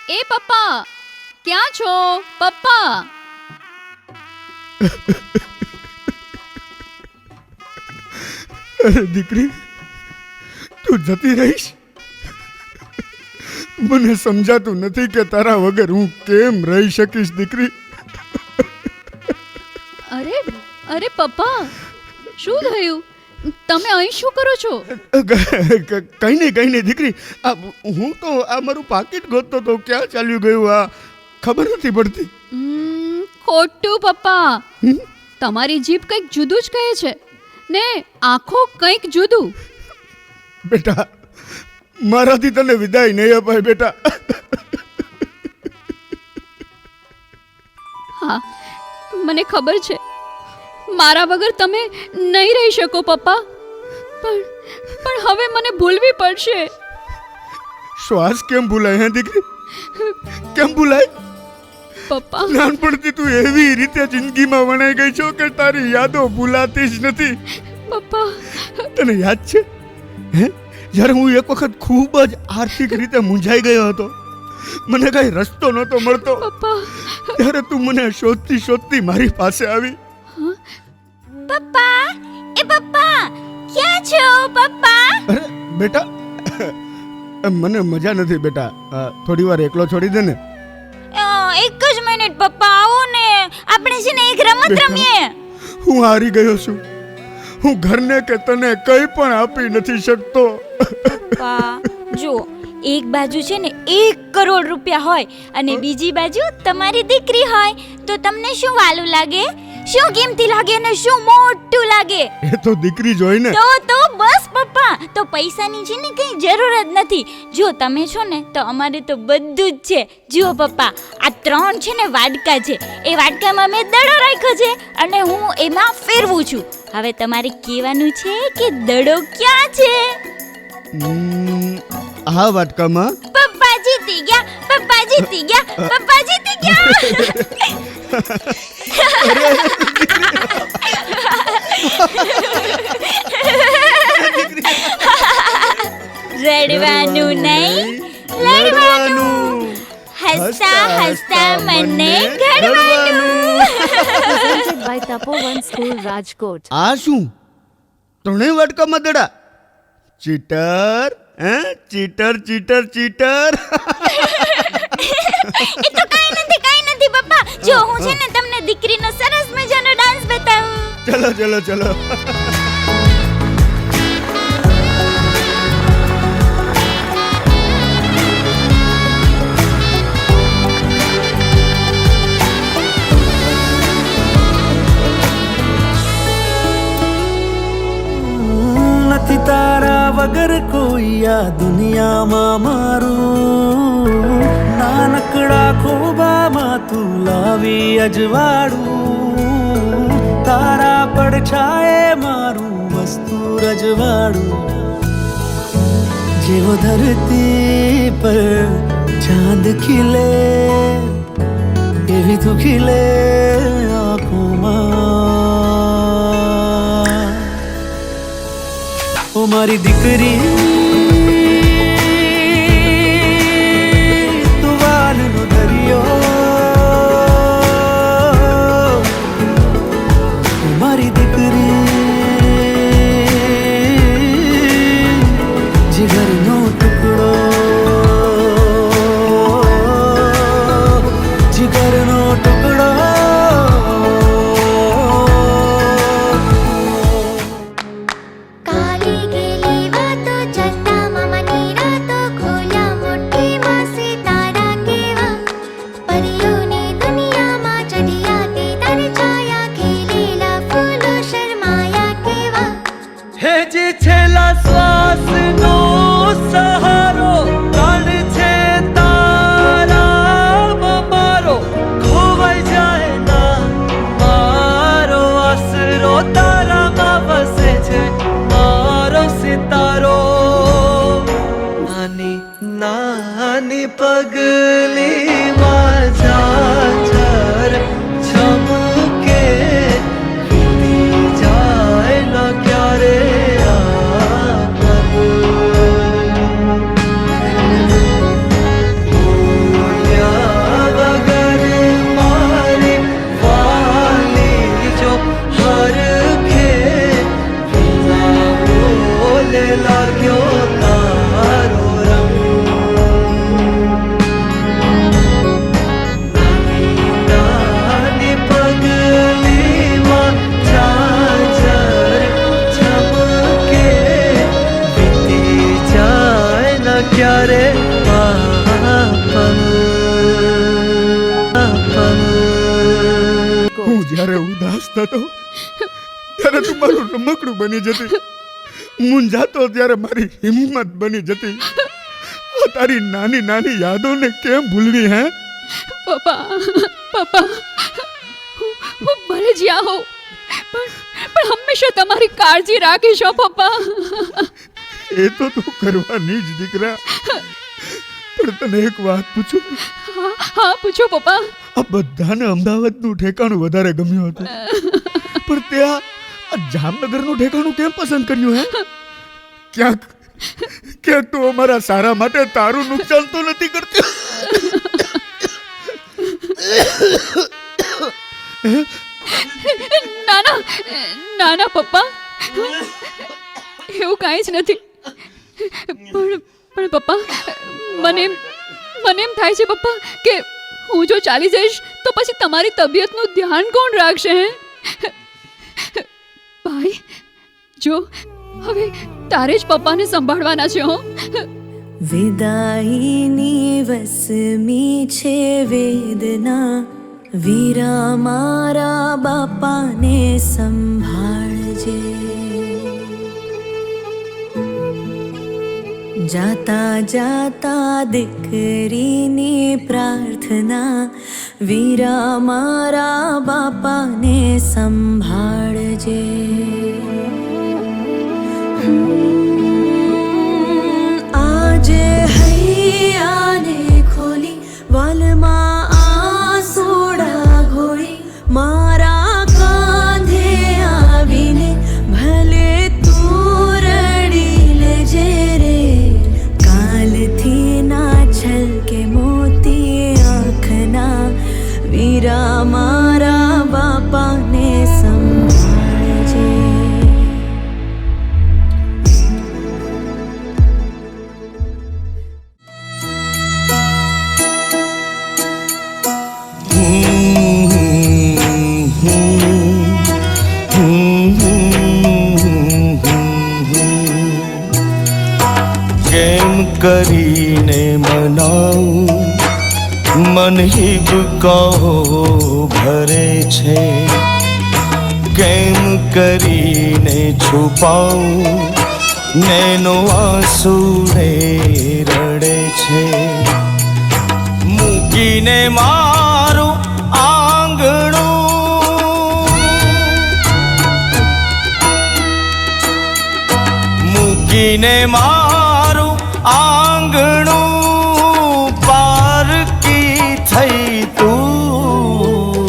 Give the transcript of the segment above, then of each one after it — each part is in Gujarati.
એ પપ્પા, ક્યાં છો પપ્પા? અરે દીકરી, તું જતી રહીશ? મને સમજાતું નથી કે તારા વગર હું કેમ રહી શકીશ દીકરી. અરે અરે પપ્પા, શું થયું? તમે અહીં શું કરો છો? કઈ નહીં દીકરી, હું તો આ મારું પાકીટ ગોતતો તો ક્યાં ચાલ્યું ગયું આ ખબર નથી પડતી. ખોટું પપ્પા, તમારી જીભ કંઈક જુદું જ કહે છે ને આંખો કંઈક જુદું. બેટા, મારાથી તને વિદાય નહીં અપાય બેટા. હા, મને ખબર છે મારા વગર તમે નહીં રહી શકો પપ્પા, પણ હવે મને ભૂલવી પડશે. શ્વાસ કેમ ભૂલાય હે દીકરી? કેમ ભૂલાય? પપ્પા, નાનપણથી તું એવી રીતે જિંદગીમાં વણાઈ ગઈ છો કે તારી યાદો ભૂલાતી જ નથી. પપ્પા, તને યાદ છે હે, જ્યારે હું એક વખત ખૂબ જ આર્થિક રીતે મૂંઝાઈ ગયો હતો, મને કઈ રસ્તો નહોતો મળતો, પપ્પા, ત્યારે તું મને શોધતી શોધતી મારી પાસે આવી. પપ્પા, એ પપ્પા, ક્યાં છો પપ્પા? અરે બેટા, મને મજા નથી બેટા, થોડી વાર એકલો છોડી દે ને. એક જ મિનિટ પપ્પા, આવો ને, આપણે છે ને એક રમત રમીએ. હું હારી ગયો છું, હું ઘરને કે તને કંઈ પણ આપી નથી શકતો. પપ્પા જો, એક બાજુ છે ને 1 કરોડ રૂપિયા હોય અને બીજી બાજુ તમારી દીકરી હોય, તો તમને શું વાલું લાગે? શું કિંમતી લાગે અને શું મોટું લાગે? એ તો દીકરી જોઈ ને. તો બસ પપ્પા, તો પૈસાની છે ને કઈ જરૂર જ નથી. જો તમે છો ને તો અમારે તો બધું જ છે. જુઓ પપ્પા, આ 3 છે ને વાડકા છે, એ વાડકામાં મેં દડો રાખ્યો છે અને હું એમાં ફેરવું છું. હવે તમારે કહેવાનું છે કે દડો ક્યાં છે? આ વાટકામાં. પપ્પા જીતી ગયા, પપ્પા જીતી ગયા, પપ્પા જીતી ગયા. રડવાનું નહીં, લડવાનું, હસતા હસતા મને ઘડવાનું. by Tapovan School, Rajkot. આ શું? 3 વાટકામાં દડા? ચીટર, હે? ચીટર ચીટર ચીટર. એ તો કાઈ નથી પપ્પા. જો હું છે ને તમને દીકરીનો સરસ મજાનો ડાન્સ બતાવું. ચલો ચલો ચલો. નથી તારા વગર કોઈ આ દુનિયામાં મારું, નાનકડા ખોબામાં તું લાવી અજવાળું, તારા પડછાયે મારું વસ્તુ રજવાડું. જેવો ધરતી પર ચાંદ ખીલે એવી તું ખીલે આંખોમાં. ઓ મારી દીકરી, તું વાલનો દરિયો, મારી દીકરી જીગરનો ટુકડો, જીગરનો ટુકડો. નાની પગલી વાજાર ચમકે વીતી જાય ન ક્યારે આ થતો ત્યારે તું મારું રમકડું બની જતી, મૂંઝાતો ત્યારે મારી હિંમત બની જતી. આ તારી નાની નાની યાદોને કેમ ભૂલવી હે? પપ્પા હું ભલે જ્યાં હોઉં પણ હંમેશા તમારી કાળજી રાખીશ હો પપ્પા. એ તો તું કરવાની જ દીકરા. પણ તને એક વાત પૂછું? હા પૂછો પપ્પા. આ બધાને અમદાવાદનું ઠેકાણું વધારે ગમ્યું હતું, પણ ત્યાં આ જામનગરનું ઠેકાણું કેમ પસંદ કર્યું હે? ક્યાંક તું અમારા સારા માટે તારું નુકસાન તો નથી કરતી? ના પપ્પા, એવું કાંઈ જ નથી. પણ પપ્પા મને એમ થાય છે પપ્પા કે હું જો ચાલી જઈશ તો પછી તમારી તબિયતનું ધ્યાન કોણ રાખશે? ભાઈ જો હવે તારે જ પપ્પાને સંભાળવાના છે. હો, વિદાઈની વસમી છે વેદના, વીરા મારા બાપાને સંભાળજે. જાતા જાતા દીકરીની પ્રાર્થના, વીરા મારા બાપાને સંભાળજે. આજે હૈયાને ખોલી વાલમાં આસોડા ઘોળી, મારા કાંધે આવીને ભલે તું રડી લેજે રે. કાલથી ના છલકે મોતી આંખના, વીરા મારા બાપાને સંભાળજે. કેમ કરીને મનાવું, મન હિબકાઓ ભરે છે. કેમ કરીને છુપાવું, નૈનો આંસુડે રડે છે. મૂકીને મારું આંગણું, મૂકીને મારું આંગણું, પારકી થઈ તું.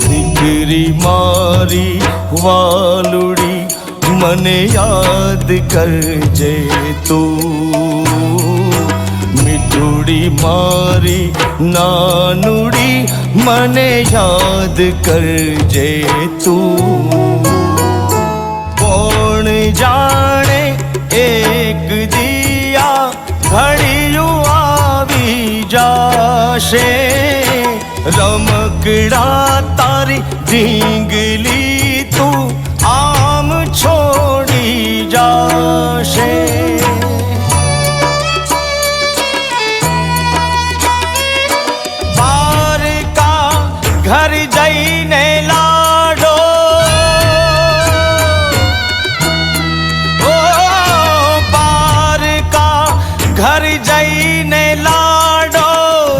દીકરી મારી વાલુડી, મને યાદ કરજે તું. મીઠુડી મારી નાનુડી, મને યાદ કરજે તું. કોણ જાણે એક દિયા ઘડિયું આવી જાશે, રમકડા તારી ઢીંગલી તું આમ છોડી જાશે. બારકા ઘર જઈને લાડો, ઓ બારકા ઘર જઈને લાડો,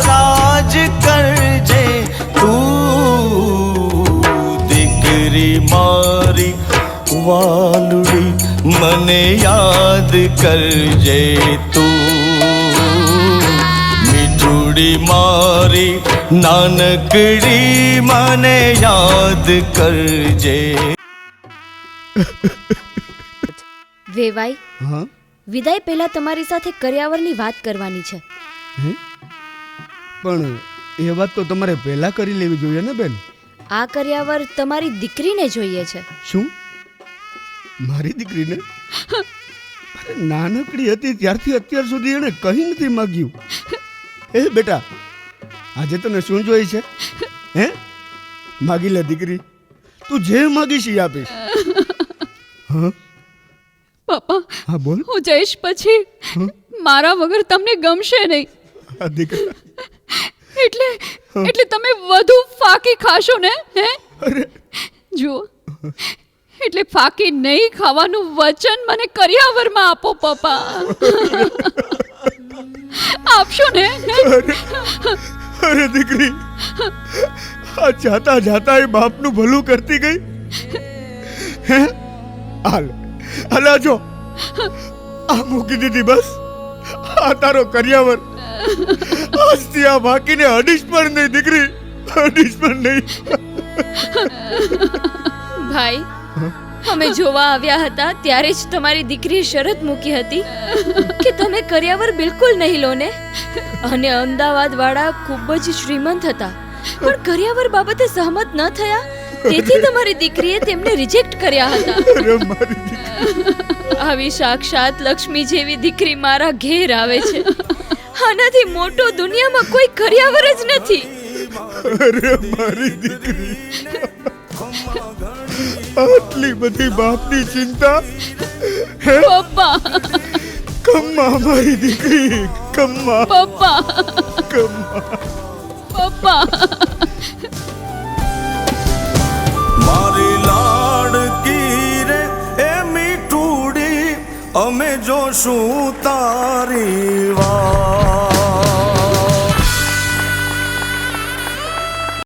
રાજ કરજે તું. દીકરી મારી વાલુડી, મને યાદ કરજે તું. મીઠુડી મારી નાનકડી, મને યાદ કરજે. વેવાઈ, હા, વિદાય પહેલા તમારી સાથે કર્યાવરની વાત કરવાની છે. પણ એ વાત તો તમારે પહેલા કરી લેવી જોઈએ ને બેન. આ કર્યાવર તમારી દીકરીને જોઈએ છે. શું? મારી દીકરીને? અરે નાનકડી હતી ત્યારથી અત્યાર સુધી એણે કંઈ નથી માગ્યું. એ બેટા, આજે તને શું જોઈએ છે? હે, માગી લે દીકરી, તું જે માગીશ એ આપીશ. હા પપ્પા હા બોલ. હું જઈશ પછી મારા વગર તમને ગમશે નહીં. હા દીકરા. એટલે તમે વધુ ફાકી ખાશો ને? હે, અરે જુઓ એટલે ફાકી નહીં ખાવાનું વચન મને કર્યાવરમાં આપો પપ્પા. આપશો ને? અરે દીકરી, આ જાતા જાતા એ બાપનું ભલું કરતી ગઈ. હે હાલ હલા જો આ મૂકી દીધી બસ. આ તારો કર્યાવર આજથી આ બાકીને અડીશ પણ નહીં દીકરી, અડીશ પણ નહીં. ભાઈ, અમે જોવા આવ્યા હતા ત્યારે જ તમારી દીકરીએ શરત મૂકી હતી કે તમે કર્યાવર બિલકુલ નહીં લો ને. અને અમદાવાદ વાળા ખૂબ જ શ્રીમંત હતા પણ કર્યાવર બાબતે સહમત ન થયા, તેથી તમારી દીકરીએ તેમને રિજેક્ટ કર્યા હતા. અરે મારી દીકરી, આવી સાક્ષાત લક્ષ્મી જેવી દીકરી મારા ઘેર આવે છે. આનાથી મોટો દુનિયામાં કોઈ કર્યાવર જ નથી. અરે મારી દીકરી, આટલી બધી બાપની ચિંતા. હે પપ્પા, કમ્મા મારી દીકરી, કમ્મા પપ્પા, કમ્મા. પપ્પા. મારી લાડકી રે એ મીઠુડી, અમે જોશું તારી વાત.